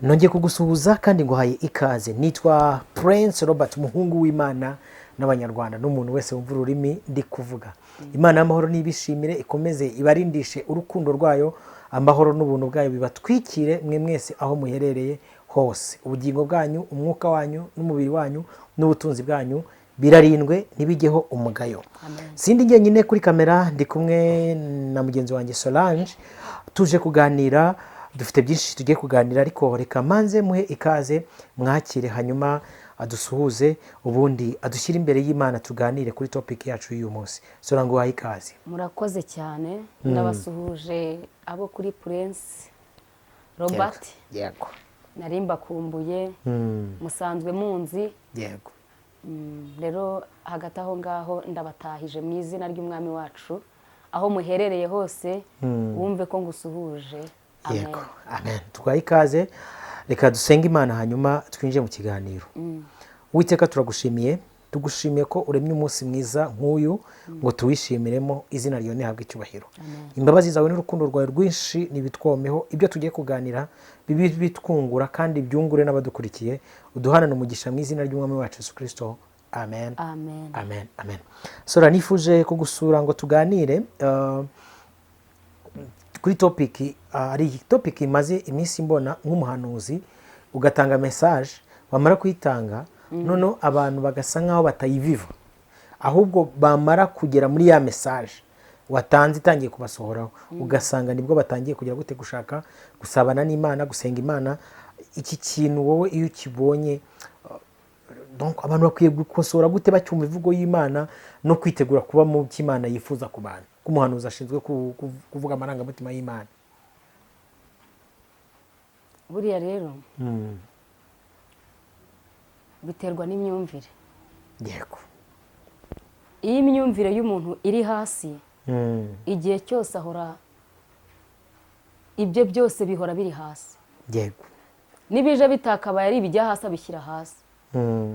Nongeye kugusuhuza kandi nguhaye ikaze. Nitwa Prince Robert, umuhungu w'Imana n'Abanyarwanda n'umuntu wese wumva ururimi ndi kuvuga. Imana y'amahoro nibishimire, ikomeze ibarindishe urukundo rwayo, amahoro n'ubuntu bwayo bibatwikire mwe mwese aho muherereye hose. Ubugingo bwanyu, umwuka wanyu n'umubiri wanyu n'ubutunzi bwanyu birarindwe ntibijyeho umugayo. Sindi njyenyine kuri kamera, ndi kumwe na mugenzi wanjye Solange, tuje kuganira. Dufite byinshi tugiye kuganira, ariko reka manze muhe ikaze, mwakire, hanyuma adusuhuze, ubundi adushyire imbere y'Imana tuganire kuri topic yacu y'uyu munsi. Solange, waha ikaze. Murakoze cyane, ndabasuhuje abo kuri Prince Robert. Yego. Nari mbakumbuye, musanzwe munzi. Yego. Rero hagati aho ngaho ndabatahije mu izina ry'umwami wacu, aho muherereye hose wumve ko ngusuhuje. Yego, amen. Twaye ikaze, reka dusenge Imana hanyuma twinjire mu kiganiro. Uwiteka, turagushimiye, tugushimiye ko uremye umunsi mwiza nk'uyu ngo tuwishimiremo, izina ryawe nihabwe icyubahiro. Imbabazi zawe n'urukundo rwawe rwinshi nibitwomeho, ibyo tugiye kuganira bibi bitwungura kandi byungure n'abadukurikiye, uduhanane umugisha mu izina ry'umwami wacu Yesu Kristo. Amen. Amen. Amen. Amen. Sora, nifuje kugusura ngo tuganire kuri topic, ari topic imaze iminsi mbona nk'umuhanuzi ugatanga message, bamara kuyitanga none abantu bagasa nkaho batayiviva, ahubwo bamara kugera muri ya message watanze itangiye kubasohoraho, ugasanga nibwo batangiye kugira gute gushaka gusabana n'Imana, gusenga Imana. Iki kintu wowe iyo ukibonye, donc abantu bakwiye gukosora gute bacyumva ivugo y'Imana no kwitegura kuba mu cy'Imana yifuza ku bantu, kumuhanuza ashinzwe kuvuga amarangamutima y'Imana? Buriya rero biterwa n'imyumvire. Yego. Iyi myumvire y'umuntu iri hasi, igihe cyose ahora, ibyo byose bihora biri hasi. Yego. Nibije bitakabaye ari ibijya hasi abishyira hasi,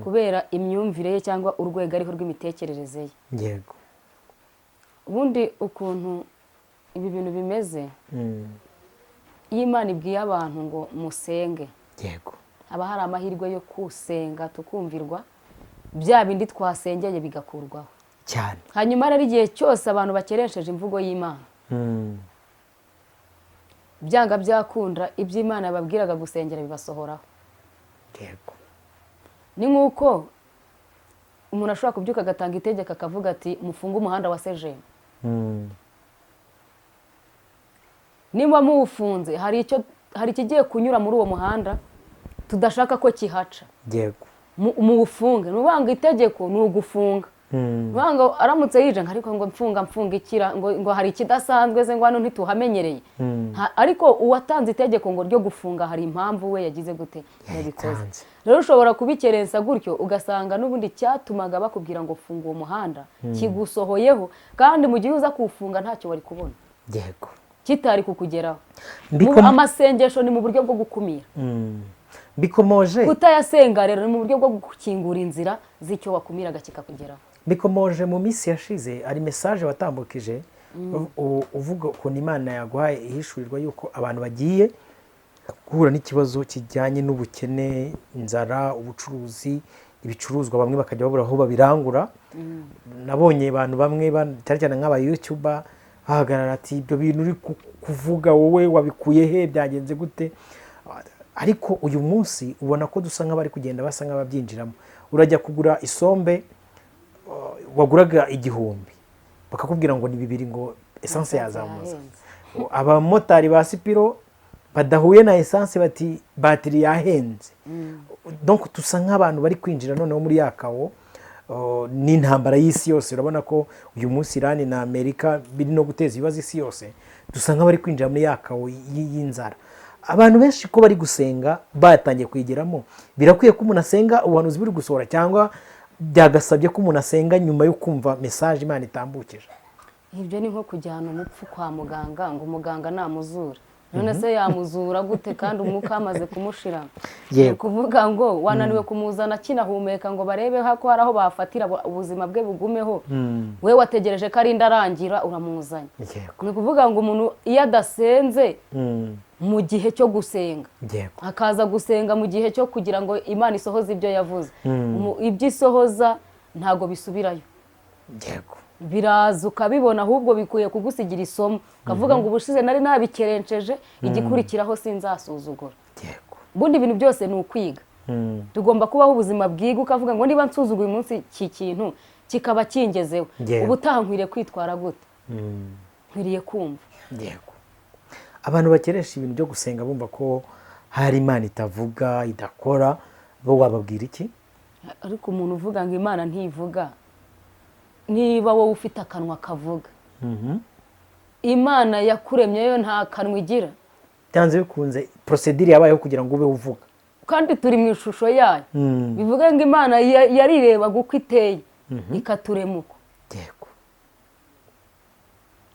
kubera imyumvire ye cyangwa urwego ariho rw'imitekerereze ye. Yego. Ubundi ukuntu ibi bintu bimeze, iyo Imana ibwiye abantu ngo musenge, Yego, haba hari amahirwe yo kusenga tukumvirwa, bya bindi twasengeye bigakurwaho cyane. hanyuma rero igihe cyose abantu bakeresheje imvugo y'Imana, byanga byakunda iby'Imana yababwiraga gusengera bibasohoraho. Yego. Ni nk'uko umuntu ashobora kubyuka agatanga itegeko akavuga ati mufunge umuhanda wa Sejeni. Niba muwufunze hari ikigiye kunyura muri uwo muhanda tudashaka ko kihaca. Yego. Muwufunge. Ni ukuvuga ngo itegeko ni ugufunga. Ni ukuvuga ngo aramutse yije ariko ngo mfunga ikira, ngo hari ikidasanzwe se ngo hano ntituhamenyereye. Ariko uwatanze itegeko ngo ryo gufunga hari impamvu we yagize gute yabikoze. Rero ushobora kubikerensa gutyo ugasanga n'ubundi cyatumaga bakubwira ngo funga uwo muhanda kigusohoyeho, kandi mu gihe uza kuwufunga ntacyo wari kubona. Yego. Kitari kukugeraho. Amasengesho ni mu buryo bwo gukumira. Bikomoje. Kutayasenga rero ni mu buryo bwo gukingura inzira z'icyo wakumiraga kikakugeraho. Bikomoje mu minsi yashize ari message watambukije uvuga ukuntu Imana yaguhaye ihishurirwa yuko abantu bagiye guhura n'ikibazo kijyanye n'ubukene, inzara, ubucuruzi, ibicuruzwa bamwe bakajya babura aho babirangura. Nabonye abantu bamwe cyane cyane nk'aba YouTuber bahagarara ati ibyo bintu uri kuvuga wowe wabikuye he, byagenze gute? Ariko uyu munsi ubona ko dusa nk'abari kugenda basa nk'ababyinjiramo. Urajya kugura isombe waguraga 1000 bakakubwira ngo ni 2 ngo essence yazamutse. Abamotari ba Sipiro badahuye na essence bati batiri yahenze. Donc tusa nk'abantu bari kwinjira noneho muri yakawo n'intambara y'isi yose. Urabona ko uyu munsi Iran na Amerika biri no guteza ibibazo isi yose, dusa nk'abari kwinjira muri yakawo y'inzara. Abantu benshi ko bari gusenga batangiye kwigeramo, birakwiye ko umuntu asenga ubuhanuzi buri gusohora, cyangwa byagasabye ko umuntu asenga nyuma yo kumva message Imana itambukije? Ibyo ni nko kujyana umupfu kwa muganga ngo umuganga namuzura. None se yamuzura gute kandi umwuka amaze kumushira? Kuvuga ngo wananiwe kumuzana kinahumeka ngo barebe ko hari aho bafatira ubuzima bwe bugumeho, we wategereje ko arinda arangira uramuzanye. Ni kuvuga ngo umuntu iyo adasenze mu gihe cyo gusenga, yego akaza gusenga mu gihe cyo kugira ngo Imana isohoze ibyo yavuze. Ibyo isohoza ntago bisubirayo, yego biraza ukabibona, ahubwo bikwiye kugusigira isomo, ukavuga ngo ubushize nari nabikerenceje, igikurikiraho sinzasuzugura. yego Ubundi ibintu byose ni ukwiga. Tugomba kubaho ubuzima bwiga, ukavuga ngo niba nsuzuguye umunsi iki kintu kikaba kingezeho, ubutaha nkwiriye kwitwara gute? Nkwiriye kumva. yego abantu bakeresha ibintu byo gusenga bumva ko hari Imana itavuga idakora, bo wababwira iki? Ariko umuntu uvuga ngo Imana ntivuga, niba wowe ufite akanwa kavuga, Imana yakuremye yo nta kanwa igira, byanze bikunze procedure yabayeho kugira ngo ube uvuga, kandi turi mu ishusho yayo. Bivuga ngo Imana yarirebaga uko iteye ikaturema uko. yego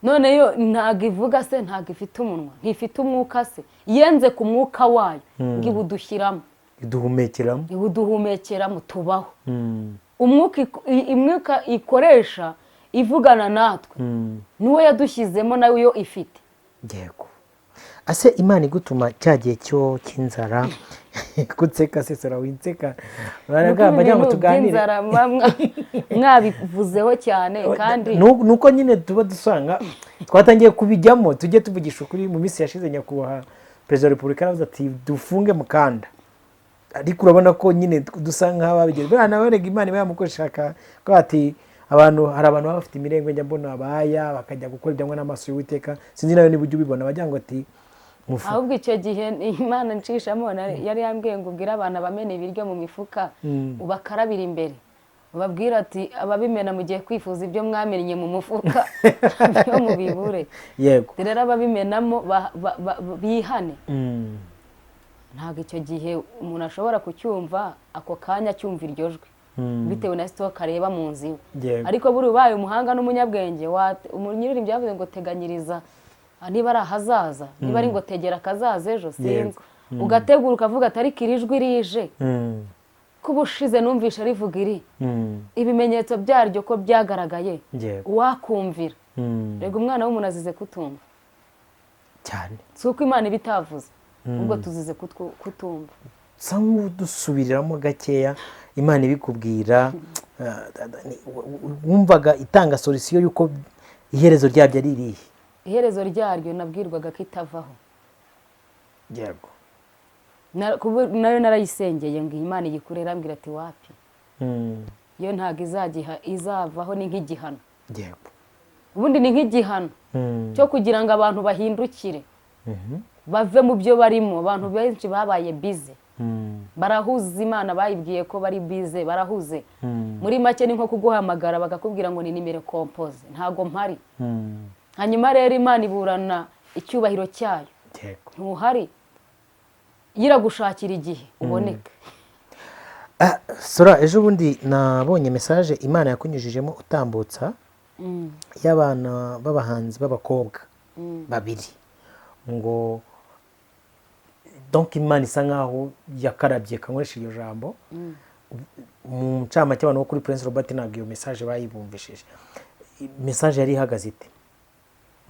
None yo ntago ivuga se, ntago ifite umunwa, ntifite umwuka se, yenze ku mwuka wayo ngo ibudushyiramo, ibuduhumekeramo tubaho. Umwuka ikoresha ivugana natwe niwe yadushyizemo, nawe yo ifite. yego ase Imana igutuma cya gihe cyo cy'inzara kutseka sesera winseka baragamba cyangwa tuganire mwabivuzeho cyane, kandi nuko nyine tuba dusanga twatangiye kubijyamo, tujye tuvugisha ukuri. Mu minsi yashize nyakubahwa Perezida wa Repubulika yaravuze ati dufunge mukanda, ariko urabona ko nyine dusanga nk'ababigize bwana werega Imana iba yamukoresha ko ati hari abantu baba bafite imirengwe, njya mbona abaya bakajya gukora ibyangwa n'amaso y'Uwiteka, sinzi nawe niba ujya ubibona bagira ngo ati ahubwo icyo gihe Imana ncishamo yari yambwiye ngo ubwire abantu abamena ibiryo mu mifuka ubakarabira imbere, ubabwira ati ababimena mugiye kwifuza ibyo mwamennye mu mufuka byo mubibure. yego rero ababimenamo bihane. Ntabwo icyo gihe umuntu ashobora kucyumva ako kanya cyumva iryo jwi bitewe na sitoke areba mu nzu iwe, ariko buri ubaye umuhanga n'umunyabwenge, umunyiririmbyi yavuze ngo teganyiriza niba ari ahazaza, niba ari ngo tegera akazaza ejo sinzi, ugategura ukavuga ati ariko iri jwi rije ko ubushize numvisha rivuga iri, ibimenyetso byaryo ko byagaragaye, wakumvira. Rego umwana w'umuntu azize kutumva cyane, si uko Imana iba itavuze, ubwo tuzize kutumva. sa nk'udusubiriramo gakeya, Imana ibikubwira wumvaga itanga solution y'uko iherezo ryabyo ari irihe? Iherezo ryaryo nabwirwaga ko itavaho. yego nayo narayisengeye ngo Imana igikurera, ambwira ati wapi, yo ntago izavaho, ni nk'igihano. yego Ubundi ni nk'igihano cyo kugira ngo abantu bahindukire bave mu byo barimo. Abantu benshi babaye bize, barahuze, Imana bayibwiye ko bari bize, barahuze. Muri make ni nko kuguhamagara bakakubwira ngo ni nimero compose, ntago mpari. Hanyuma rero Imana iburana icyubahiro cyayo, ntuhari, yiragushakira igihe uboneke. Sora, ejo bundi nabonye message Imana yakunyujijemo utambutsa y'abana b'abahanzi b'abakobwa babiri, ngo donc Imana isa nkaho yakarabye, kankoresha iryo jambo mu ncamake abantu bo kuri Prince Robert ntabwo iyo message bayibumvishije. Message yari ihagaze ite?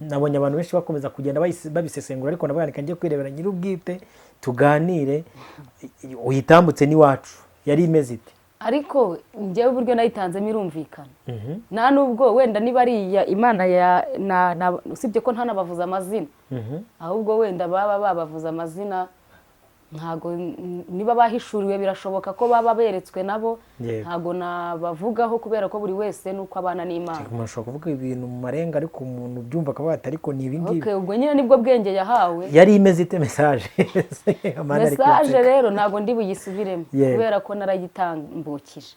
Nabonye abantu benshi bakomeza kugenda babisesengura, ariko nabandika ngiye kwirebera nyir'ubwite tuganire, uyitambutse n'iwacu yari imeze ite? Ariko njyewe uburyo nayitanzemo irumvikana, nta nubwo wenda niba ari Imana usibye ko ntanabavuza amazina, ahubwo wenda baba babavuza amazina, ntago niba bahishuriwe birashoboka ko baba beretswe nabo, ntago nabavugaho kubera ko buri wese nuko abana n'Imana. Umuntu kuvuga ibintu mu marenga, ariko umuntu byumva akavuga ati ariko ni ibi ngibi. Okay, ubwo nyine nibwo bwenge yahawe. Yari imeze ite message? Message rero ntago ndi buyisubiremo kubera ko narayitambukije.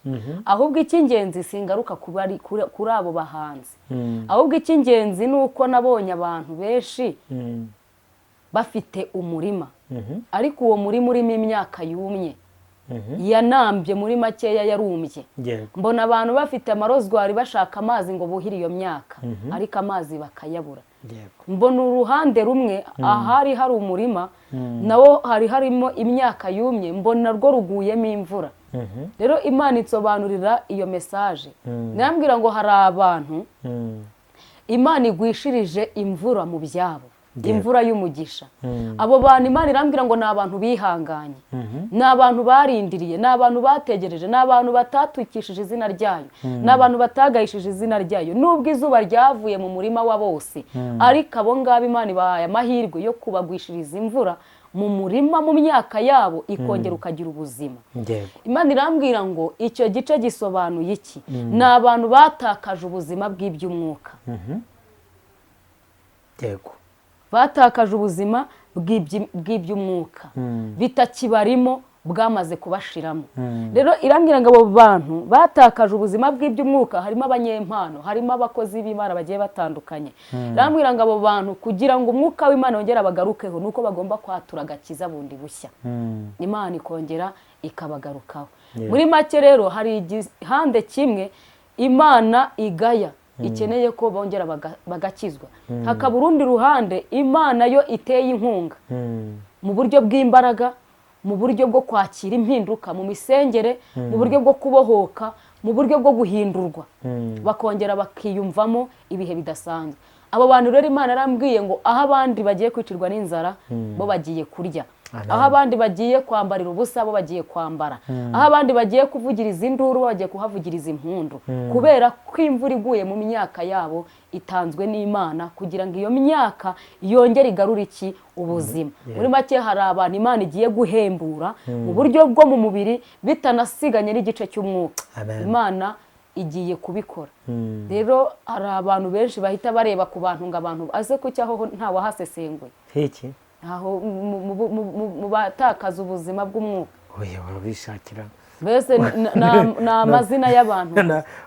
Ahubwo icy'ingenzi singaruka kuri abo bahanzi, ahubwo icy'ingenzi nuko nabonye abantu benshi bafite umurima, ariko uwo murima urimo imyaka yumye, yanambye, muri makeya yarumbye. Mbona abantu bafite amarozwari bashaka amazi ngo buhire iyo myaka, ariko amazi bakayabura. Mbona uruhande rumwe ahari hari umurima, nawo hari harimo imyaka yumye, mbona rwo ruguyemo imvura. Rero Imana itsobanurira iyo message, nambwira ngo hari abantu Imana igwishirije imvura mu byabo. imvura y'umugisha. Abo bantu Imana irambwira ngo ni abantu bihanganye, ni abantu barindiriye, ni abantu bategereje, ni abantu batatukishije izina ryayo, ni abantu batagayishije izina ryayo nubwo izuba ryavuye mu murima wa bose, ariko abo ngabo Imana ibahaye amahirwe yo kubagwishiriza imvura mu murima, mu myaka yabo ikongera ukagira ubuzima. Imana irambwira ngo icyo gice gisobanuye iki? Ni abantu batakaje ubuzima bw'iby'umwuka, batakaje ubuzima bw'iby'umwuka, bitakibarimo, bwamaze kubashiramo. Rero irambwira ngo abo bantu batakaje ubuzima bw'iby'umwuka harimo abanyempano, harimo abakozi b'Imana bagiye batandukanye. Irambwira ngo abo bantu kugira ngo umwuka w'Imana wongere abagarukeho nuko bagomba kwatura agakiza bundi bushya, Imana ikongera ikabagarukaho. Muri make rero hari igihande kimwe Imana igaya ikeneye ko bongera bagakizwa, hakaba urundi ruhande Imana yo iteye inkunga mu buryo bw'imbaraga, mu buryo bwo kwakira impinduka mu misengere, mu buryo bwo kubohoka, mu buryo bwo guhindurwa, bakongera bakiyumvamo ibihe bidasanzwe. Abo bantu rero Imana yarambwiye ngo aho abandi bagiye kwicirwa n'inzara bo bagiye kurya, aho abandi bagiye kwambarira ubusa bo bagiye kwambara, aho abandi bagiye kuvugiriza induru bo bagiye kuhavugiriza impundu, kubera ko imvura iguye mu myaka yabo itanzwe n'Imana kugira ngo iyo myaka yongere igarure iki? Ubuzima. Muri make hari abantu Imana igiye guhembura mu buryo bwo mu mubiri bitanasiganye n'igice cy'umwuka. Imana igiye kubikora. Rero hari abantu benshi bahita bareba ku bantu ngo abantu aze ku cyaho nta wahasesenguye heki aho mu batakaza ubuzima bw'umwuka. Oya barabishakira Mbese ni amazina y'abantu.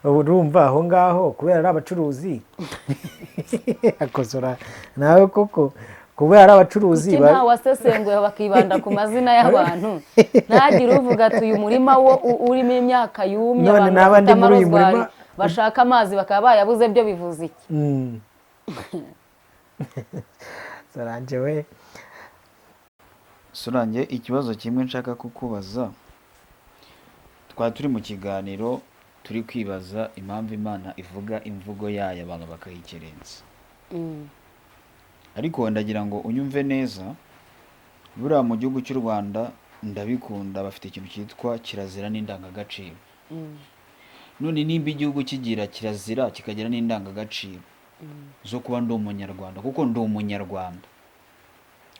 Urumva aho ngaho kubera ari abacuruzi akosora nawe koko kubera ari abacuruzi nta wasesenguye bakibanda ku mazina y'abantu, ntagire uvuga ati uyu murima wo urimo imyaka yumye, abantu bafite amarozwari bashaka amazi bakaba bayabuze, byo bivuze iki? Solange we Solange, ikibazo kimwe nshaka kukubaza, twari turi mu kiganiro turi kwibaza impamvu Imana ivuga imvugo yayo abantu bakayikerensa, ariko ndagira ngo unyumve neza. Buriya mu gihugu cy'u Rwanda ndabikunda, bafite ikintu cyitwa kirazira n'indangagaciro. None nimba igihugu kigira kirazira kikagira n'indangagaciro zo kuba ndi umunyarwanda, kuko ndi umunyarwanda,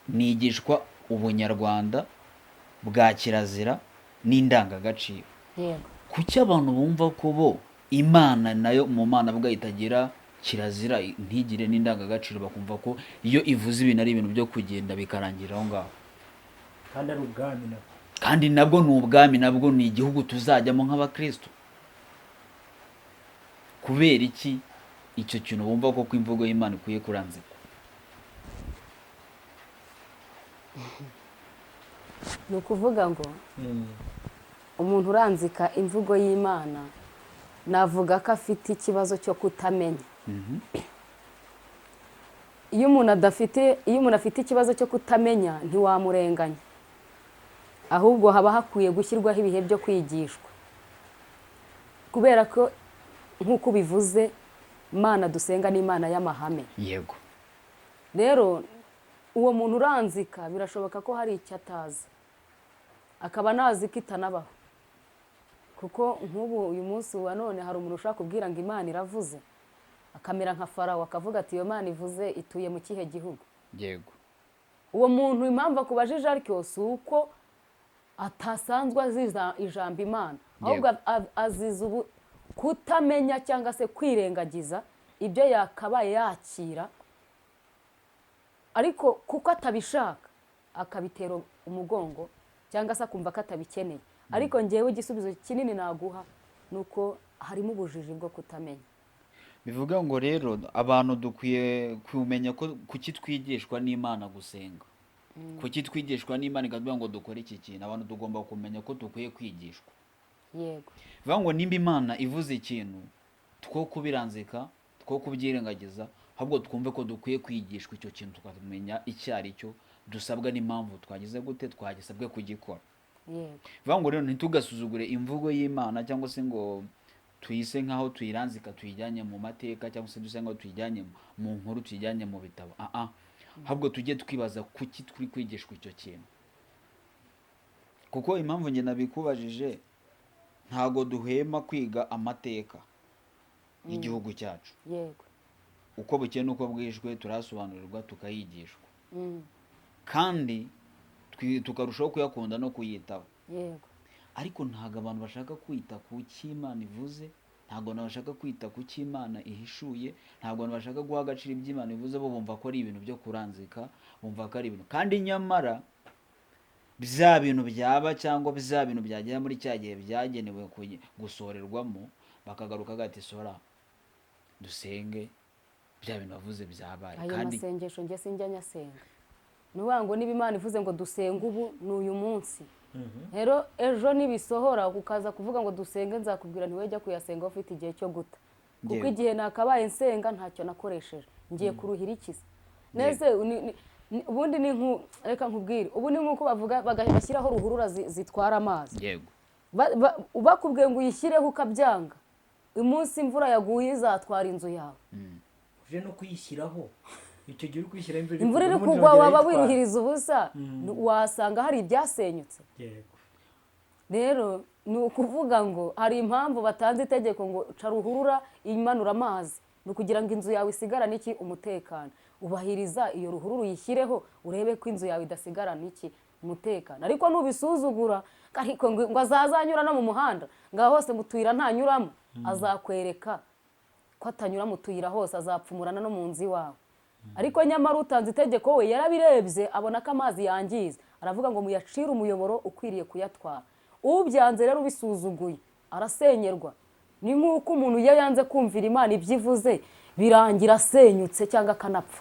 nigishwa ubunyarwanda bwa kirazira n'indangagaciro. Kuki abantu bumva ko bo Imana nayo mu Mana bwa itagira kirazira ntigire n'indangagaciro, bakumva ko iyo ivuze ibintu ari ibintu byo kugenda bikarangira aho ngaho? kandi ari ubwami nabwo, kandi nabwo ni ubwami, nabwo ni igihugu tuzajyamo nk'abakristo. Kubera iki icyo kintu bumva ko imvugo y'Imana ikwiye kuranzika? Ni ukuvuga ngo umuntu uranzika imvugo y'Imana navuga ko afite ikibazo cyo kutamenya. Iyo umuntu afite ikibazo cyo kutamenya ntiwamurenganya, ahubwo haba hakwiye gushyirwaho ibihe byo kwigishwa, kubera ko nk'uko bivuze Imana dusenga ni Imana y'amahame. Yego. Rero uwo muntu uranzika birashoboka ko hari icyo atazi, akaba nazi ko itanabaho, kuko nk'ubu uyu munsi wa none hari umuntu ushaka kubwira ngo Imana iravuze, akamera nka Farawo akavuga ati iyo Mana ivuze ituye mu kihe gihugu? Yego. Uwo muntu impamvu akubajije atyo si uko atasanzwe aziza ijambo Imana, ahubwo aziza kutamenya cyangwa se kwirengagiza ibyo yakabaye yakira, ariko kuko atabishaka akabitera umugongo cyangwa se akumva ko atabikeneye. Ariko ngewe igisubizo kinini naguha nuko harimo ubujiji bwo kutamenya. Bivuga ngo rero abantu dukwiye kumenya ko kuki twigishwa n'Imana gusenga, kuki twigishwa n'Imana ikavuga ngo dukore iki kintu. Abantu tugomba kumenya ko dukwiye kwigishwa. Yego. Bivuga ngo nimba Imana ivuze ikintu two kubiranzika, two kubyirengagiza, ahubwo twumve ko dukwiye kwigishwa icyo kintu, tukamenya icyo ari cyo, dusabwa n'impamvu twagize gute twagisabwe kugikora. Yego. Bivuga ngo rero ntitugasuzugure imvugo y'Imana cyangwa se ngo tuyise nkaho tuyiranzika tuyijyanye mu mateka, cyangwa se duse nkaho tuyijyanye mu nkuru, tuyijyanye mu bitabo. ahubwo tujye twibaza kuki turi kwigishwa icyo kintu. Kuko impamvu njye nabikubajije, ntago duhema kwiga amateka y'igihugu cyacu, yego uko bukeye n'uko bwishwe turasobanurirwa tukayigishwa, Mm, kandi tukarushaho kuyakunda no kuyitaho. yego Ariko ntabwo abantu bashaka kwita ku cyo Imana ivuze, ntabwo abantu bashaka kwita ku cyo Imana ihishuye, ntabwo abantu bashaka guha agaciro ibyo Imana ivuze, bo bumva ko ari ibintu byo kuranzika, bumva ko ari ibintu, kandi nyamara bya bintu byaba cyangwa bya bintu byagera muri cya gihe byagenewe gusorerwamo, bakagaruka gati sora dusenge bya bintu bavuze byabaye. ayo Kandi masengesho njye sinjya nyasenga, ni ukuvuga ngo niba Imana ivuze ngo dusenge ubu ni uyu munsi, rero ejo nibisohora ukaza kuvuga ngo dusenge, nzakubwira ntiwejya kuyasenga ufite igihe cyo guta, kuko Yego. igihe nakabaye nsenga ntacyo nakoresheje, ngiye kuruhira ikiza neze. Ubundi ni reka nkubwire, ubu ni nk'uko bavuga bashyiraho ruhurura zitwara amazi, yego bakubwiye ngo uyishyireho ukabyanga, umunsi imvura yaguye izatwara inzu yawe. uje no kuyishyiraho icyo gihe uri kuyishyiraho imvura iri kugwa waba wiruhiriza ubusa, wasanga hari ibyasenyutse. yego rero ni ukuvuga ngo hari impamvu batanze itegeko ngo ca ruhurura imanura amazi, ni ukugira ngo inzu yawe isigarane iki? Umutekano. Ubahiriza iyo ruhurura uyishyireho, urebe ko inzu yawe idasigarana iki? Umutekano. Ariko nubisuzugura ariko ngo azazanyura no mu muhanda, ngaho hose mu tuyira ntanyuramo, azakwereka ko atanyura mu tuyira hose, azapfumurana no mu nzu iwawe. Ariko nyamara utanze itegeko we yarabirebye abona ko amazi yangiza, aravuga ngo muyacire umuyoboro ukwiriye kuyatwara. Ubyanze rero ubisuzuguye arasenyerwa. Ni nk'uko umuntu iyo yanze kumvira Imana ibyo ivuze birangira asenyutse cyangwa akanapfa.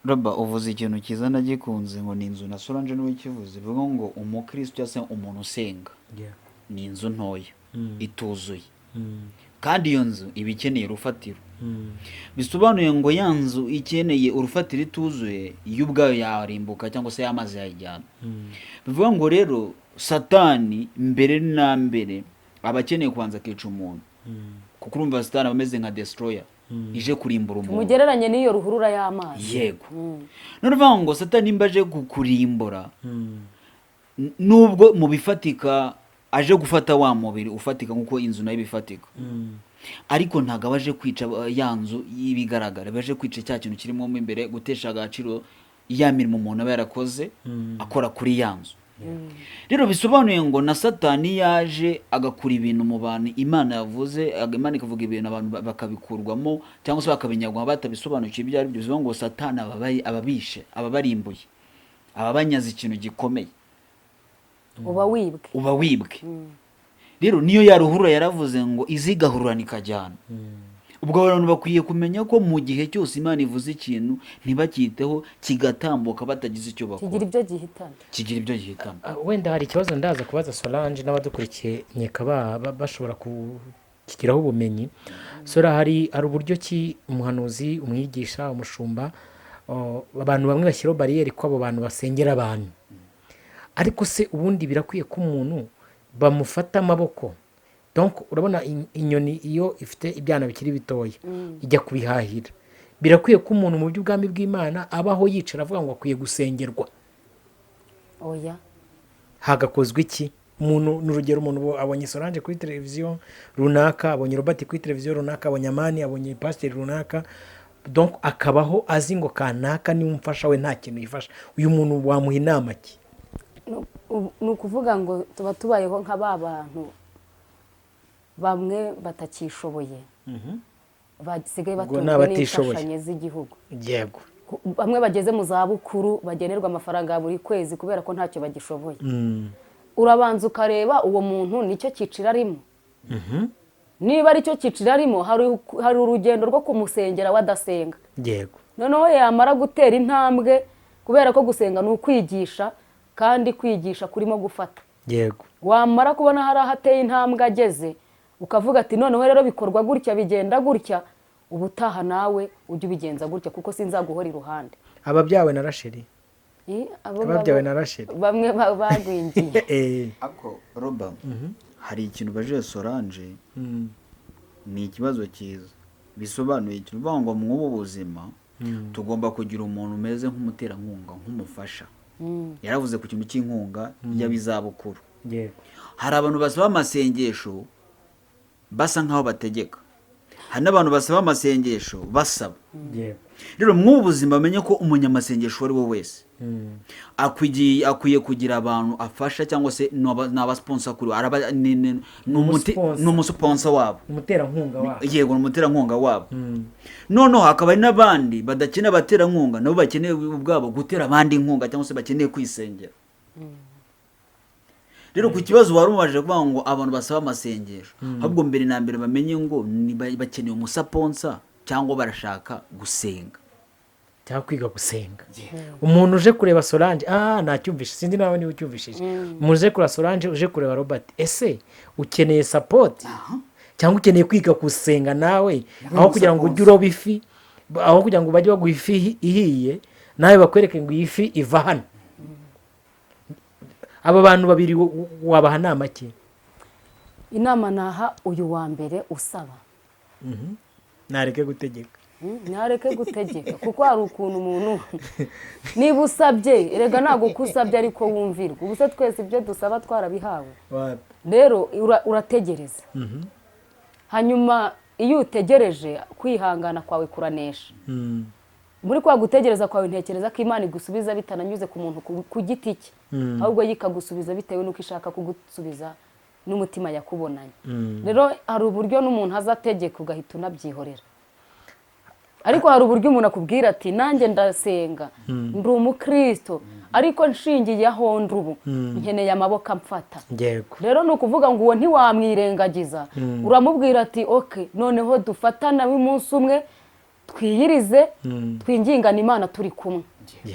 Roba, uvuze ikintu cyiza nagikunze, ngo ni inzu na Solange niwe kivuze, bivuga ngo umukristo cyangwa se umuntu usenga ni inzu ntoya ituzuye, kandi iyo nzu iba ikeneye urufatiro. Bisobanuye ngo ya nzu ikeneye urufatiro ituzuye, iyo ubwayo yarimbuka cyangwa se y'amazi yayijyana. Bivuga ngo rero Satani mbere na mbere aba akeneye kubanza akica umuntu, kuko urumva Satani aba ameze nka destroyer ije kurimbura umuntu. Tumugereranye n'iyo ruhurura y'amazi. Yego. None uvuga ngo Satani nimba aje kukurimbura, nubwo mu bifatika aje gufata wa mubiri ufatika nk'uko inzu nayo ibifatika, ariko ntabwo abaje kwica ya nzu y'ibigaragara, baje kwica cya kintu kirimo mo imbere, gutesha agaciro ya mirimo umuntu aba yarakoze akora kuri ya nzu. Rero bisobanuye ngo na Satani yaje agakura ibintu mu bantu Imana yavuze, Imana ikavuga ibintu abantu bakabikurwamo cyangwa se bakabinyagwa batabisobanukiwe ibyo ari byo. Bivuga ngo Satani ababishe, ababarimbuye, ababanyaze ikintu gikomeye, uba wibwe. Rero niyo ya ruhurura yaravuze ngo izigahururana ikajyana. Ubwo abantu bakwiye kumenya ko mu gihe cyose Imana ivuze ikintu ntibakiteho kigatambuka batagize icyo bakora, kigira ibyo gihitana. Wenda hari ikibazo ndaza kubaza Solange n'abadukurikiye nyeka bashobora kukigiraho ubumenyi. Sora, hari uburyo ki umuhanuzi, umwigisha, umushumba, abantu bamwe bashyiraho bariyeri ko abo bantu basengera abantu, ariko se ubundi birakwiye ko umuntu bamufata amaboko? Donc urabona inyoni iyo ifite ibyana bikiri bitoya ijya kubihahira, birakwiye ko umuntu mu by'ubwami bw'Imana abaho yicara avuga ngo akwiye gusengerwa? Oya. Hagakozwe iki? Umuntu n'urugero, umuntu abonye Solange kuri televiziyo runaka, abonye Robert kuri televiziyo runaka, abonye Amani, abonye pasiteri runaka, donc akabaho azi ngo kanaka niwe umfasha, we nta kintu yifasha. Uyu muntu wamuha inama ki? Ni ukuvuga ngo tuba tubayeho nka ba bantu bamwe batakishoboye, basigaye batunzwe n'imfashanyo z'igihugu. Yego. Bamwe bageze mu zabukuru bagenerwa amafaranga ya buri kwezi kubera ko ntacyo bagishoboye. Urabanza ukareba uwo muntu nicyo cyiciro arimo. Niba ari cyo cyiciro arimo, hari urugendo rwo kumusengera wadasenga. Yego. Noneho yamara gutera intambwe, kubera ko gusenga ni ukwigisha, kandi kwigisha kurimo gufata. Yego. Wamara kubona hari ahateye intambwe ageze, ukavuga ati noneho rero bikorwa gutya, bigenda gutya, ubutaha nawe ujye ubigenza gutya, kuko sinzaguhora iruhande. Ababyawe na Rasheli. Ababyawe na Rasheli. Bamwe bagwingiye. Ako Roba, hari ikintu baje Solange, ni ikibazo cyiza. Bisobanuye ikintu, bavuga ngo mu buzima tugomba kugira umuntu umeze nk'umuterankunga nk'umufasha. Yaravuze ku kintu cy'inkunga y'abizabukuru. Hari abantu basaba amasengesho basa nk'aho bategeka, hari n'abantu basaba amasengesho basaba. Rero mu buzima amenye ko umunyamasengesho uwo ari we wese akwiye kugira abantu afasha, cyangwa se ni abasponsa kuri ni umusponsa wabo, umuterankunga wabo. Yego, ni umuterankunga wabo. Noneho hakaba hari n'abandi badakeneye abaterankunga, nabo bakeneye ubwabo gutera abandi inkunga, cyangwa se bakeneye kwisengera. Rero ku kibazo wari umaje kuvuga ngo abantu basaba amasengesho, ahubwo mbere na mbere bamenye ngo bakeneye umusaponsa cyangwa barashaka gusenga, cyangwa kwiga gusenga. Umuntu uje kureba Solange, nacyumvishe, sindi nawe niba ucyumvishije. Umuntu uje kureba Solange, uje kureba Robert, ese ukeneye support cyangwa ukeneye kwiga gusenga nawe, aho kugira ngo ujye uroba ifi, aho kugira ngo bajye baguha ifi ihiye nawe bakwereke ngo iyi fi iva hano. Aba bantu babiri wabaha nama ki? Inama naha uyu wa mbere usaba, nareke gutegeka. Nareke gutegeka, kuko hari ukuntu umuntu niba usabye, erega ntabwo kusabye ariko wumvirwa. Ubuse twese ibyo dusaba twarabihawe. Rero urategereza, hanyuma iyo utegereje kwihangana kwawe kuranesha. Muri kwa gutegereza kwawe ntekereza ko Imana igusubiza bitananyuze ku muntu ku giti cye, ahubwo yikagusubiza bitewe nuko ishaka kugusubiza n'umutima yakubonanye. Rero hari uburyo n'umuntu azategeka ugahita unabyihorera, ariko hari uburyo umuntu akubwira ati nanjye ndasenga, ndi umukristo, ariko nshingiye aho ndi ubu nkeneye amaboko amfata. Rero ni ukuvuga ngo uwo ntiwamwirengagiza, uramubwira ati okay, noneho dufatana umunsi umwe twiyirize twingingana Imana turi kumwe.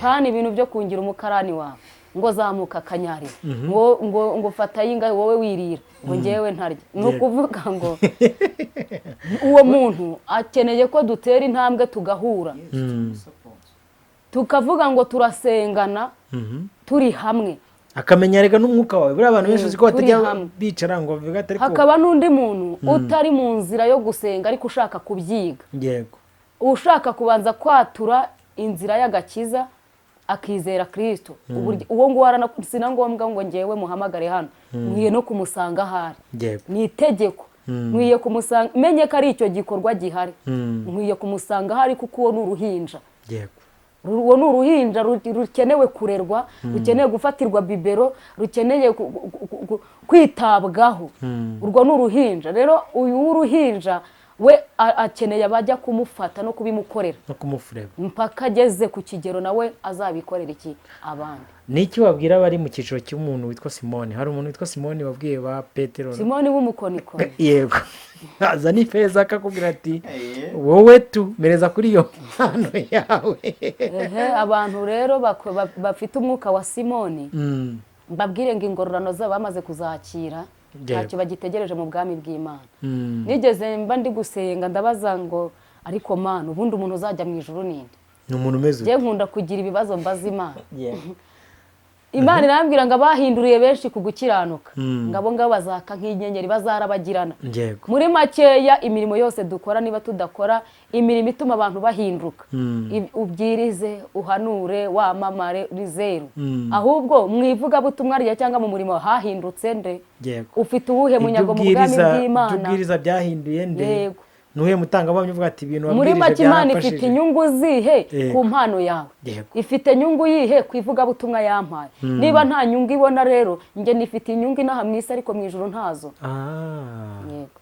Hano ibintu byo kungira umukarani wawe ngo zamuka akanyarira, ngo fata yinga wowe wirira, ngo ngewe ntarya. Ni ukuvuga ngo uwo muntu akeneye ko dutera intambwe tugahura, tukavuga ngo turasengana turi hamwe, akamenya rega n'umwuka wawe. Buriya abantu benshi ko batajya bicara ngo bavuga atari ko hakaba n'undi muntu utari mu nzira yo gusenga ariko ushaka kubyiga. Ushaka kubanza kwatura inzira y'agakiza akizera Kristo. Uwo nguwo sina ngombwa ngo ngewe muhamagare hano, nkwiye no kumusanga ahari. Ni itegeko, nkwiye kumusanga, menye ko ari icyo gikorwa gihari, nkwiye kumusanga ahari, kuko uwo ni uruhinja. Uwo ni uruhinja rukenewe kurerwa, rukeneye gufatirwa bibero, rukeneye kwitabwaho. Urwo ni uruhinja. Rero uyu w'uruhinja we akeneye abajya kumufata no kubimukorera, no kumufureba mpaka ageze ku kigero nawe azabikorera iki abandi. Niki wabwira abari mu cyiciro cy'umuntu witwa Simoni? Hari umuntu witwa Simoni wabwiye ba Petero, Simoni w'umukonikoni. Yego, aza ni feza akakubwira ati wowe mereza kuri iyo mpano yawe. Abantu rero bafite umwuka wa Simoni, mbabwire ngo ingororano zabo bamaze kuzakira, ntacyo bagitegereje mu bwami bw'Imana. Nigeze mba ndi gusenga ndabaza ngo ariko Mana, ubundi umuntu uzajya mu ijuru ninde? Ni umuntu umeze. Je nkunda kugira ibibazo mbaza Imana. Imana irambwira ngo abahinduriye benshi kugukiranuka, ngabo ngabo bazaka nk'inyenyeri, bazarabagirana. Muri makeya imirimo yose dukora, niba tudakora imirimo ituma abantu bahinduka, ubwirize, uhanure, wamamare, rizeru, ahubwo mwivuga butumwa rya cyangwa mu murimo hahindutse nde? Ufite ubuhe munyago mu bwami bw'Imana? Tubwiriza byahinduye nde? Nuhe mutanga bamwe uvuga ati ibintu wabwirije byarafashije. Muri make Imana ifite inyungu zihe ku mpano yawe? Ifite inyungu yihe ku ivuga butumwa yampaye? Niba nta nyungu ibona rero, nge nifite inyungu inaha mu isi ariko mu ijuru ntazo.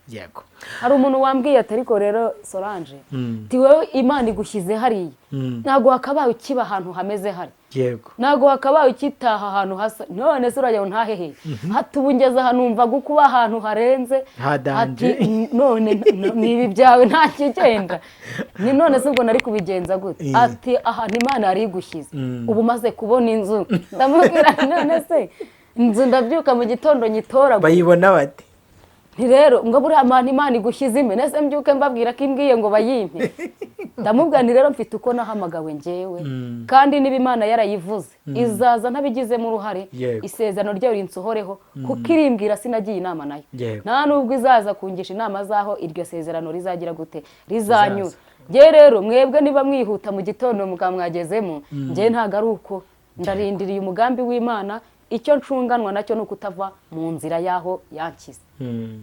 Yego. Hari umuntu wambwiye ati ariko rero Solange, ti wewe Imana igushyize hariya, ntago hakabaye ukiba ahantu hameze hari. Yego. Ntago hakabaye ukitaha ahantu hasa, none se urajya ntahehe, hatubungeza hanumva gukuba ahantu harenze, hadanje, none nibi byawe nta kigenda, ni none se ubwo nari kubigenza gute? Ati ahantu Imana yari igushyize, ubu maze kubona inzu. Ndamubwira none se inzu ndabyuka mu gitondo nyitora, bayibona bate? Rero ngo buriya Imana igushyize ime, nese mbyuke mbabwira ko imbwiye ngo bayimpe. Ndamubwira nti rero mfite uko nahamagawe ngewe, kandi niba Imana yarayivuze izaza ntabigizemo uruhare, isezerano ryayo rinsohoreho, kuko irimbwira sinagiye inama nayo. Nta nubwo izaza kungisha inama zaho iryo sezerano rizagira gute, rizanyura. njye rero mwebwe niba mwihuta mu gitondo mukaba mwagezemo njye ntabwo ari uko ndarindiriye umugambi w'Imana icyo ncunganwa nacyo ni ukutava mu nzira y'aho yankize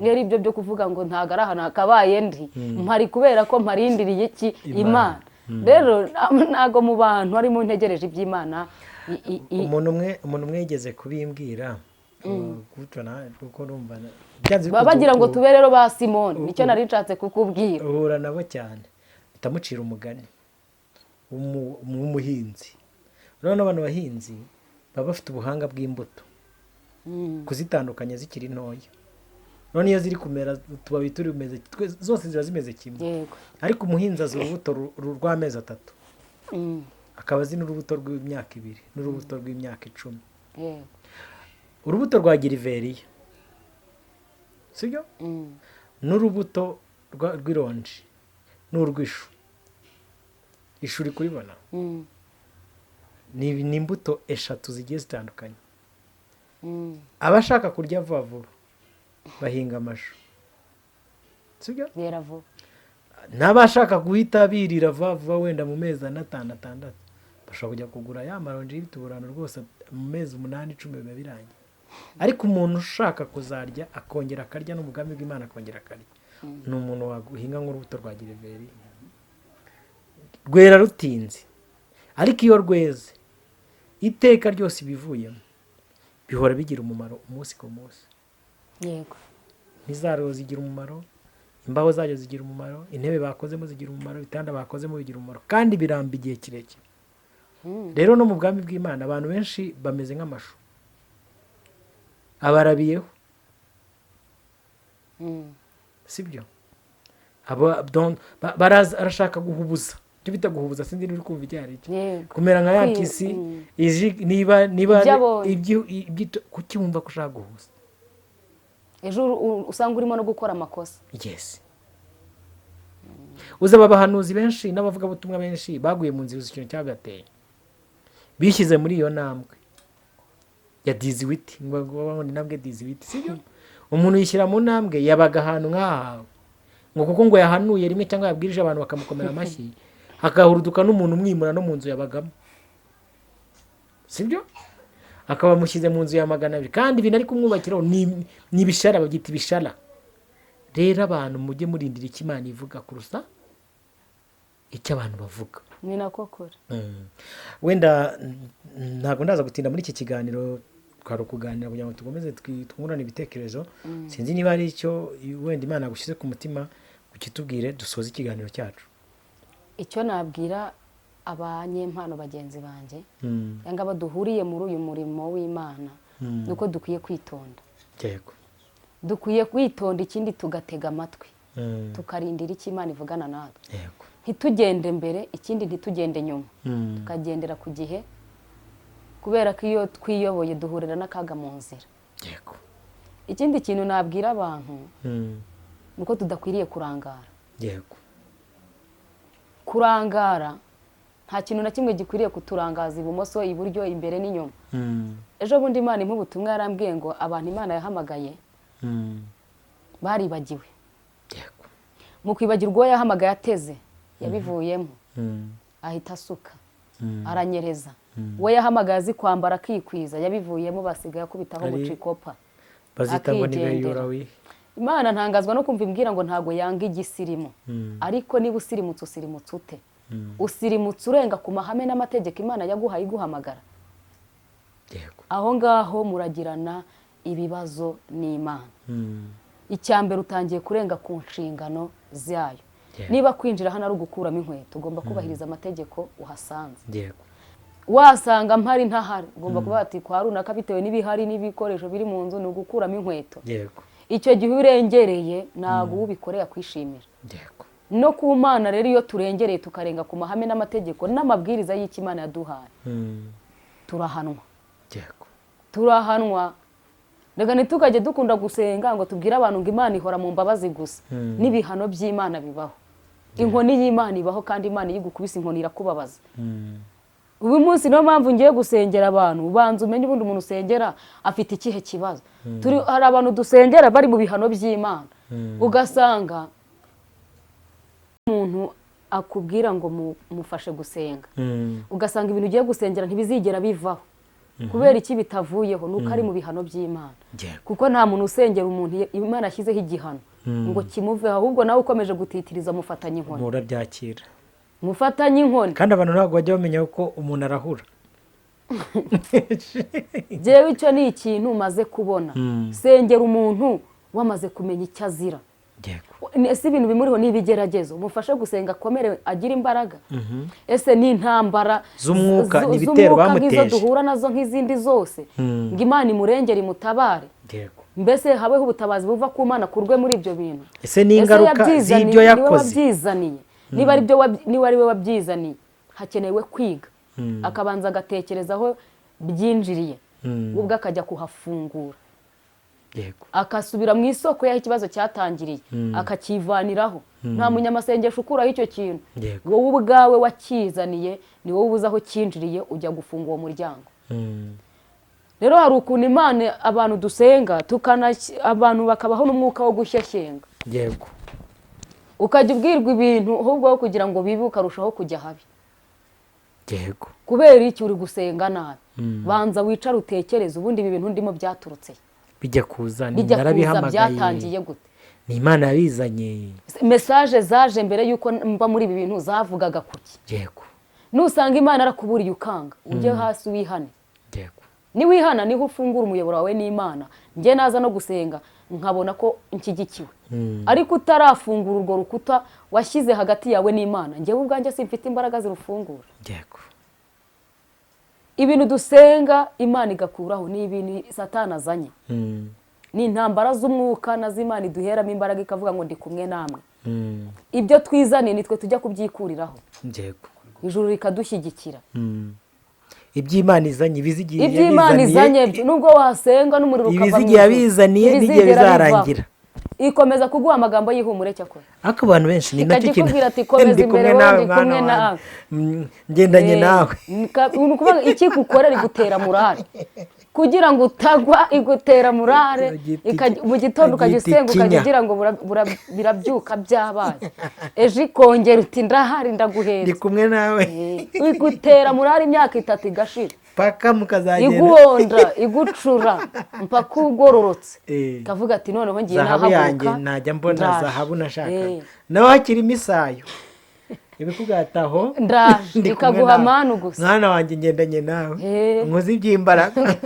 rero ibyo byo kuvuga ngo ntabwo ari ahantu hakabaye ndi mpari kubera ko mparindiriye iki Imana rero ntabwo mu bantu harimo ntegereje iby'Imana umuntu umwe yigeze kubimbwira kuko urumva baba bagira ngo tube rero ba Simoni nicyo nari nshatse kukubwira uhura nabo cyane utamucira umugani w'umuhinzi urabona abantu bahinzi baba bafite ubuhanga bw'imbuto kuzitandukanya zikiri ntoya none iyo ziri kumera tubabi turi umeze zose ziba zimeze kimwe ariko umuhinzi azi urubuto rw'amezi 3 akaba azi n'urubuto rw'imyaka 2 n'urubuto rw'imyaka 10 urubuto rwa giriveriya sibyo n'urubuto rw'ironji n'urwishu ishu uri kuribona ni imbuto 3 zigiye zitandukanye abashaka kurya vuba vuba bahinga amashu sibyo bera vuba n'abashaka guhita birira vuba vuba wenda mu mezi 6 bashobora kujya kugura ya maronji y'ibituburano rwose mu mezi 8-10 biba birangiye ariko umuntu ushaka kuzarya akongera akarya n'umugambi w'Imana akongera akarya ni umuntu waguhinga nk'urubuto rwa giriveri rwera rutinze ariko iyo rweze iteka ryose ibivuyemo bihora bigira umumaro umunsi ku munsi yego n'izaro zigira umumaro imbaho zayo zigira umumaro intebe bakozemo zigira umumaro ibitanda bakozemo bigira umumaro kandi biramba igihe kirekire rero no mu bwami bw'Imana abantu benshi bameze nk'amashu abarabiyeho sibyo arashaka guhubuza icyo bita guhubuza sinzi niba uri kumva icyo ari cyo kumera nka ya mpyisi niba kuki wumva ko ushaka guhuza ejo usanga urimo no gukora amakosa yes uza abahanuzi benshi n'abavugabutumwa benshi baguye mu nzira ikintu cyabateye bishyize muri iyo ntambwe ya diziwiti ngo intambwe diziwiti sibyo umuntu yishyira mu ntambwe yabaga ahantu nk'ahawe ngo kuko ngo yahanuye rimwe cyangwa yabwirije abantu bakamukomera amashyi akahuruduka n'umuntu umwimura no mu nzu yabagamo sibyo akaba amushyize mu nzu ya 200 kandi ibintu ari kumwubakiraho ni ibishara babyita ibishara rero abantu mujye murindira icyo Imana ivuga kurusa icyo abantu bavuga ni nako kora wenda ntabwo ndaza gutinda muri iki kiganiro twari kuganira kugira ngo tugomeze twungurane ibitekerezo sinzi niba ari icyo wenda Imana yagushyize ku mutima ukitubwire dusoze ikiganiro cyacu icyo nabwira abanyempano bagenzi banjye yanga baduhuriye muri uyu murimo w'Imana nuko dukwiye kwitonda yego dukwiye kwitonda ikindi tugatega amatwi tukarindira icyo Imana ivugana natwe yego ntitugende mbere ikindi ntitugende nyuma tukagendera ku gihe kubera ko iyo twiyoboye duhurira n'akaga mu nzira yego ikindi kintu nabwira abantu nuko tudakwiriye kurangara yego kurangara nta kintu na kimwe gikwiriye kuturangaza ibumoso iburyo imbere n'inyuma ejo bundi Imana impa ubutumwa yarambwiye ngo abantu Imana yahamagaye baribagiwe yego mu kwibagirwa uwo yahamagaye ateze yabivuyemo ahita asuka aranyereza uwo yahamagaye azi kwambara akikwiza yabivuyemo basigaye akubitaho bucikopa bazita ngo nibeyura wi Imana ntangazwa no kumva imbwira ngo ntago yanga igisirimo ariko niba usirimutse usirimutse ute usirimutse urenga ku mahame n'amategeko Imana yaguhaye iguhamagara yego aho ngaho muragirana ibibazo n'Imana icyambere utangiye kurenga ku nshingano zayo niba kwinjira hano ari ugukuramo inkweto ugomba kubahiriza amategeko uhasanze yego wasanga mpari ntahari ugomba kuba ati kwa runaka bitewe n'ibihari n'ibikoresho biri mu nzu ni ugukuramo inkweto yego icyo gihe urengereye ntabwo ubikoreye akwishimira yego no ku Mana rero iyo turengereye tukarenga ku mahame n'amategeko n'amabwiriza y'icyo Imana yaduhaye turahanwa yego turahanwa rega ntitukajye dukunda gusenga ngo tubwire abantu ngo Imana ihora mu mbabazi gusa n'ibihano by'Imana bibaho inkoni y'Imana ibaho kandi Imana yigukubise inkoni irakubabaza ubu munsi no mpamvu ngiye gusengera abantu ubanza umenye ubundi umuntu usengera afite ikihe kibazo hari abantu dusengera bari mu bihano by'Imana ugasanga umuntu akubwira ngo mufashe gusenga ugasanga ibintu ugiye gusengera ntibizigera bivaho kubera iki bitavuyeho nuko ari mu bihano by'Imana kuko nta muntu usengera umuntu Imana ashyizeho igihano ngo kimuveho ahubwo nawe ukomeje gutitiriza mufatanye inkoni murabyakira mufatanye inkoni kandi abantu ntabwo bajya bamenya ko umuntu arahura jewe icyo ni ikintu umaze kubona sengera umuntu wamaze kumenya icyo azira ese ibintu bimuriho n'ibigeragezo mufashe gusenga akomere agira imbaraga ese ni intambara z'umwuka n'ibitero bamuteje nk'izo duhura nazo nk'izindi zose ngo Imana imurengere imutabare mbese habeho ubutabazi buva ku Mana kurwe muri ibyo bintu ese ni ingaruka z'ibyo yakoze niba ari we wabyizaniye hakenewe kwiga akabanza agatekerezaho byinjiriye ubwo akajya kuhafungura akasubira mu isoko y'aho ikibazo cyatangiriye akakivaniraho nta munyamasengesho ukuraho icyo kintu wowe ubwawe wakizaniye ni wowe ubuze aho cyinjiriye ujya gufunga uwo muryango rero hari ukuntu Imana abantu dusenga abantu bakabaho n'umwuka wo gushyashyenga ukajya ubwirwa ibintu ahubwo aho kugira ngo bibe ukarushaho kujya habi kubera iki uri gusenga nabi banza wicare utekereze ubundi ibi bintu ndimo byaturutse bijya kuza byatangiye gute ni Imana yabizanye message zaje mbere yuko mba muri ibi bintu zavugaga kuki nusanga Imana arakuburiye ukanga ujye hasi wihane niwihana niho ufungura umuyoboro wawe n'Imana nge naza no gusenga nkabona ko nshyigikiwe ariko utarafungura urwo rukuta washyize hagati yawe n'Imana ngewe ubwanjye simfite imbaraga zirufungura ibintu dusenga Imana igakuraho ni ibintu Satani azanye ni intambara z'umwuka na z'Imana iduheramo imbaraga ikavuga ngo ndi kumwe namwe ibyo twizaniye nitwe tujya kubyikuriraho ijuru rikadushyigikira iby'Imana izanye iby'Imana izanye nubwo wasenga n'umuriro ukava ibizigiye bizaniye n'igihe bizarangira ikomeza kuguha amagambo y'ihumure cyakora ariko abantu benshi ni nacyo kintu ikikubwira ati komeza imbere wowe ndi kumwe nawe ngendanye nawe nukuvuga iki gukorera igutera morale kugira ngo utagwa igutera morale mu gitondo ukajya usenga ukajya ugira ngo birabyuka byabaye ejo ikongera uti ndahari ndaguhera ndi kumwe nawe igutera morale imyaka 3 igashira paka mukazagenda iguhonda igucura mpaka ugororotse kavuga ati noneho ngiye nahaguruka najya mbona zahabu nashaka nawe hakiri imisayo ibikugataho ndaje ikaguha manu gusa mwana wanjye ngendanye nawe nkoze iby'imbaraga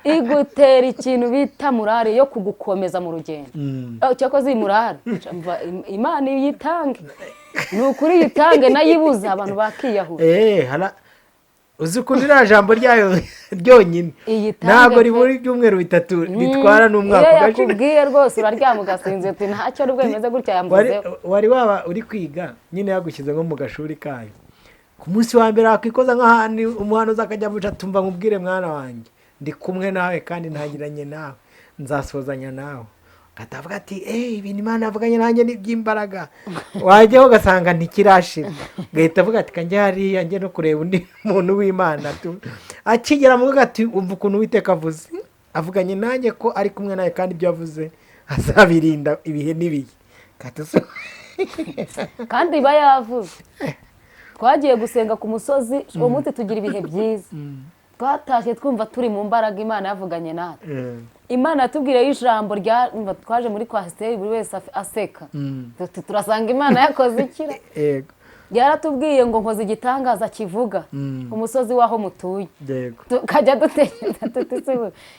igutera ikintu bita morale yo kugukomeza mu rugendo cyakoze iyi morale Imana yitange ni ukuri yitange nayibuza abantu bakiyahura uzi kundira jambo ryayo ryonyine ntabwo riburi byumweru bitatu bitwara n'umwaka yakubwiye rwose uraryama ugasinzira uti ntacyo rubwo bimeze gutya yambuzeho wari waba uri kwiga nyine yagushyize nko mu gashuri kayo ku munsi wa mbere akikoza nk'ahantu umuhanuzi akajya avuga tumva mubwire mwana wanjye ndi kumwe nawe kandi ntagiranye nawe nzasozanya nawe katavuga ati ibintu Imana yavuganye nanjye ni by'imbaraga wajyaho ugasanga ntikirashira gahita avuga ati kanjye hariya njye no kureba undi muntu w'Imana akigera mu gati umva ukuntu Uwiteka avuze avuganye nanjye ko ari kumwe nawe kandi ibyo yavuze azabirinda ibihe n'ibihe kandi iba yavuze twagiye gusenga ku musozi uwo munsi tugira ibihe byiza twatashye twumva turi mu mbaraga Imana yavuganye natwe Imana yatubwireho ijambo twaje muri kwasiteri buri wese aseka turasanga Imana yakoze ikira yaratubwiye ngo nkoze igitangaza kivuga umusozi waho mutuye tukajya dutekereza tuti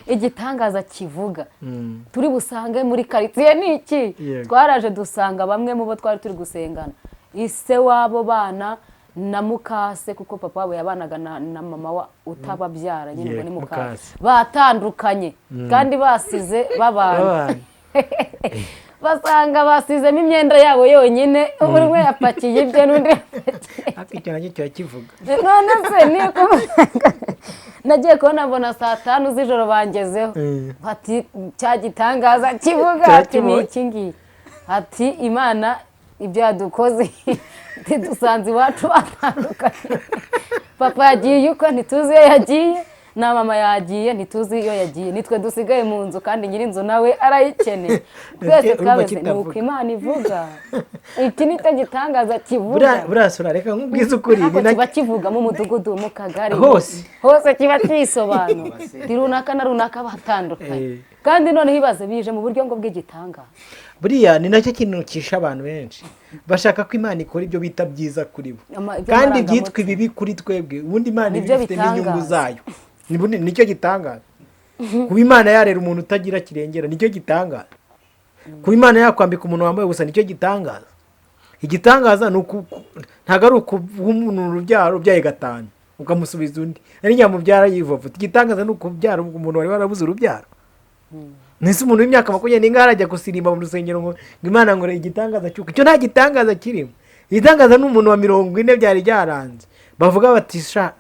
igitangaza kivuga turi busange muri quartier ni iki twaraje dusanga bamwe mu bo twari turi gusengana ise wabo bana na mukase kuko papa wabo yabanaga na mama wa utababyara nyine ngo ni mukase batandukanye kandi basize babana basanga basizemo imyenda yabo yonyine buri umwe yapakiye ibye n'undi akicyo cyo kivuga none se niko nagiye kubona mbona 5:00 z'ijoro bangezeho ati cya gitangaza kivuga ati ni iki ngiye ati Imana ibyo yadukoze dusanze iwacu batandukanye papa yagiye uko ntituzi iyo yagiye na mama yagiye ntituzi iyo yagiye nitwe dusigaye mu nzu kandi nyir'inzu nawe arayikeneye twese twabeze ni uko Imana ivuga iki ni cyo gitangaza kivuga burasura reka nkubwize ukuri kiba kivuga mu mudugudu mu kagari hose kiba kisobanura ndi runaka na runaka batandukanye kandi noneho ibaze bije mu buryo ngo bw'igitangaza buriya ni nacyo kintu kisha abantu benshi bashaka ko Imana ikora ibyo bita byiza kuri bo kandi byitwa ibibi kuri twebwe ubundi Imana ifite n'inyungu zayo nicyo gitangaza kuba Imana yarera umuntu utagira kirengera nicyo gitangaza kuba Imana yakwambika umuntu wambaye ubusa nicyo gitangaza igitangaza ntabwo ari ukuba umuntu urubyaro ubyaye gatanu ukamusubiza undi ari nyamubyara yivuvuta igitangaza ni ukubyara umuntu wari warabuze urubyaro nese umuntu w'imyaka 20 arajya gusirimba mu rusengero ngo Imana ngo igitangaza cyuko icyo nta gitangaza kirimo igitangaza n'umuntu wa 40 byari byaranze bavuga bati sha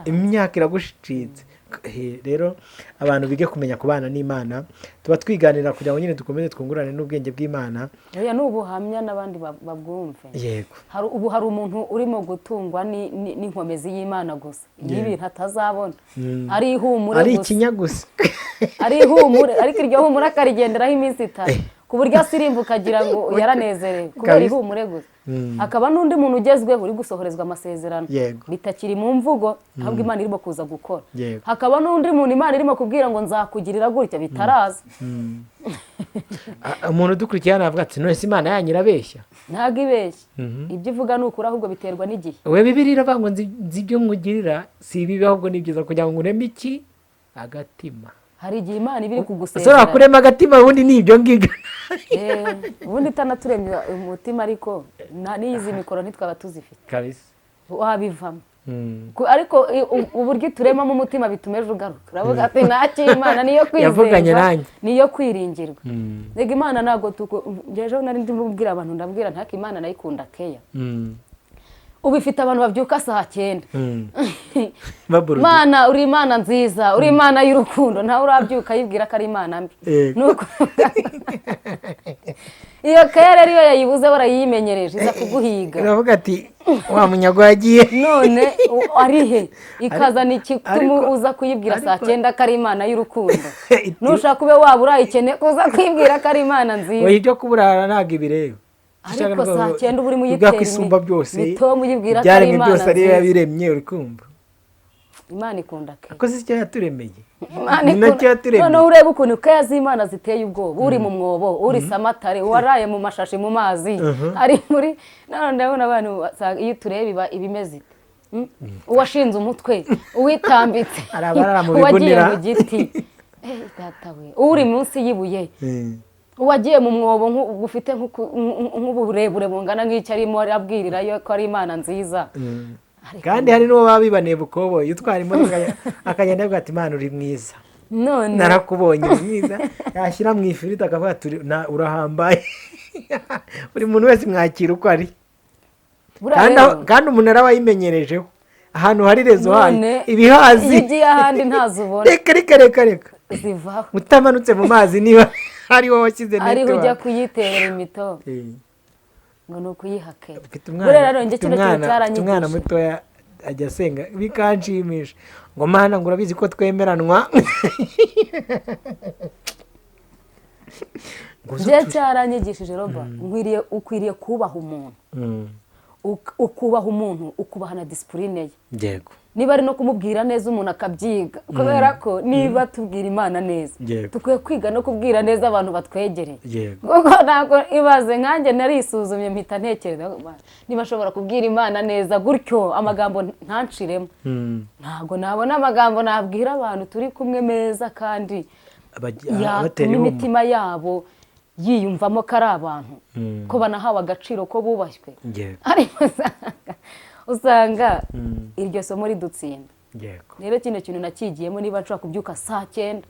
imyaka iragushitse rero abantu bige kumenya kubana n'Imana tuba twiganira kugira ngo nyine dukomeze twungurane n'ubwenge bw'Imana oya n'ubuhamya n'abandi babwumve yego hari umuntu urimo gutungwa n'inkomezi y'Imana gusa y'ibintu atazabona ari ihumure gusa ari ikinyagusa ari ihumure ariko iryo humura akarigenderaho iminsi 3 ku buryo asirimbuka agira ngo yaranezerewe kubera ihumure gusa hakaba n'undi muntu ugezweho uri gusohorezwa amasezerano bitakiri mu mvugo ahubwo Imana irimo kuza gukora hakaba n'undi muntu Imana irimo kubwira ngo nzakugirira gutya bitaraza umuntu dukurikirana avuga ati none Imana yanyirabeshya ntago ibeshya ibyo ivuga ni ukuri ahubwo biterwa n'igihe we Bibiliya iravuga ngo nzi ibyo nkugirira si ibibi ahubwo ni byiza kugira ngo ureme iki agatima hari igihe Imana ibiri kugusezerana sora kurema agatima ubundi ni ibyo ngibyo ubundi itanaturemye umutima ariko n'izi mikoro ntitwaba tuzifite kabisa wabivamo ariko uburyo turema mu mutima bituma ejo ugaruka uravuga ati ntacyo Imana niyo kwizerwa niyo kwiringirwa rega Imana ntabwo ejo nari ndimubwira abantu ndabwira ntako Imana nayikunda keya ubu ifite abantu babyuka saa 9 Mana uri Imana nziza uri Imana y'urukundo ntawe urabyuka yibwira ko ari Imana mbi nuko iyo kere ariyo yayibuze barayimenyereje iza kuguhiga uravuga ati wa munyago yagiye none arihe ikazana ikitumu uza kuyibwira saa 9 ko ari Imana y'urukundo nushaka ube waba urayikene kuza kwibwira ko ari Imana nziza oya ibyo kuburara ntago ibireba ariko saa 9 uburi muyitera isumba byose nito muyibwira ko ari Imana byose ariyo yabiremye uri kumva Imana ikunda ke ko si cyo yaturemeye none ureba ukuntu kaya z'Imana ziteye ubwoba uri mu mwobo uri samatare waraye mu mashashi mu mazi ari muri none ndabona abantu iyo tureba ibimeze uwashinze umutwe uwitambitse wagiye mu giti datawe uri munsi yibuye uwagiye mu mwobo gufite nk'uburebure bungana nk'icyo arimo arabwirirayo ko ari Imana nziza kandi hari n'uwo babibaniye bukobo yitwara imodoka akagenda avuga ati Imana uri mwiza none narakubonye mwiza yashyira mu ifiriti akavuga ati urahambaye buri muntu wese mwakira uko ari kandi umuntu arabayimenyerejeho ahantu hari rezo hayo ibihazi igiye ahandi ntazubona reka zivaho utamanutse mu mazi niba ari wowe washyize neto ariho ujya kuyiterera imito ngo ni ukuyihake umwana mutoya ajya asenga bikanshimisha ngo Mana ngo urabizi ko twemeranwa bye cyaranyigishije roba ukwiriye kubaha umuntu ukubaha umuntu ukubaha na disipurine ye yego niba ari no kumubwira neza umuntu akabyiga kubera ko niba tubwira Imana neza tukwiye kwiga no kubwira neza abantu batwegereye kuko ntabwo ibaze nkanjye narisuzumye mpita ntekereza niba ashobora kubwira Imana neza gutyo amagambo ntanciremo ntabwo nabona amagambo nabwira abantu turi kumwe meza kandi yatuma imitima yabo yiyumvamo ko ari abantu ko banahawe agaciro ko bubashywe ariko usanga iryo somo ridutsinda rero kino kintu nakigiyemo niba nshobora kubyuka saa 9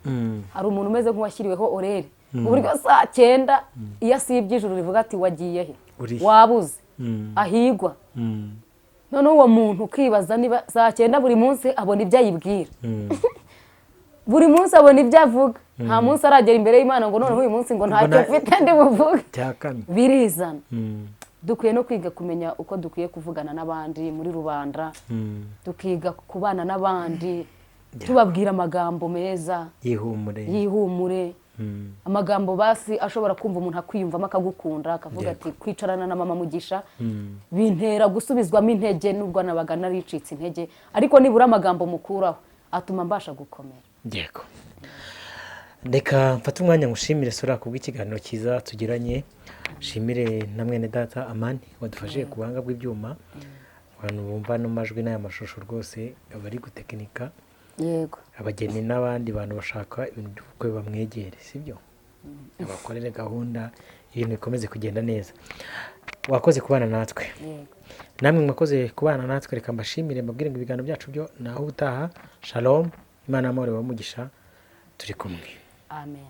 hari umuntu umeze nk'uwashyiriweho orere uburyo saa 9 iyo asibye ijuru rivuga ati wagiye he wabuze ahigwa none uwo muntu ukibaza niba saa 9 buri munsi abona ibyo ayibwira buri munsi abona ibyo avuga nta munsi aragera imbere y'Imana ngo noneho uyu munsi ngo ntacyo mfite ndi buvuge birizana dukwiye no kwiga kumenya uko dukwiye kuvugana n'abandi muri rubanda tukiga kubana n'abandi tubabwira amagambo meza yihumure amagambo basi ashobora kumva umuntu akwiyumvamo akagukunda akavuga ati kwicarana na mama Mugisha bintera gusubizwamo intege nubwo nabaga naricitse intege ariko nibura amagambo mukuraho atuma mbasha gukomera. Yego. Reka mfate umwanya ngushimire Sora kubw'ikiganiro cyiza tugiranye. Shimire na mwene data Amani wadufashije ku buhanga bw'ibyuma. Abantu bumva no majwi n'aya mashusho rwose abari gutekinika. Yego. Abageni n'abandi bantu bashaka ibintu by'ubukwe bamwegere, sibyo? Abakorere gahunda ibintu bikomeze kugenda neza. Wakoze kubana natwe. Yego. Namwe mwakoze kubana natwe, reka mbashimire mbabwire ngo ibiganiro byacu byo naho utaha. Shalom. Imana amahoro wa Mugisha turi kumwe. Amen.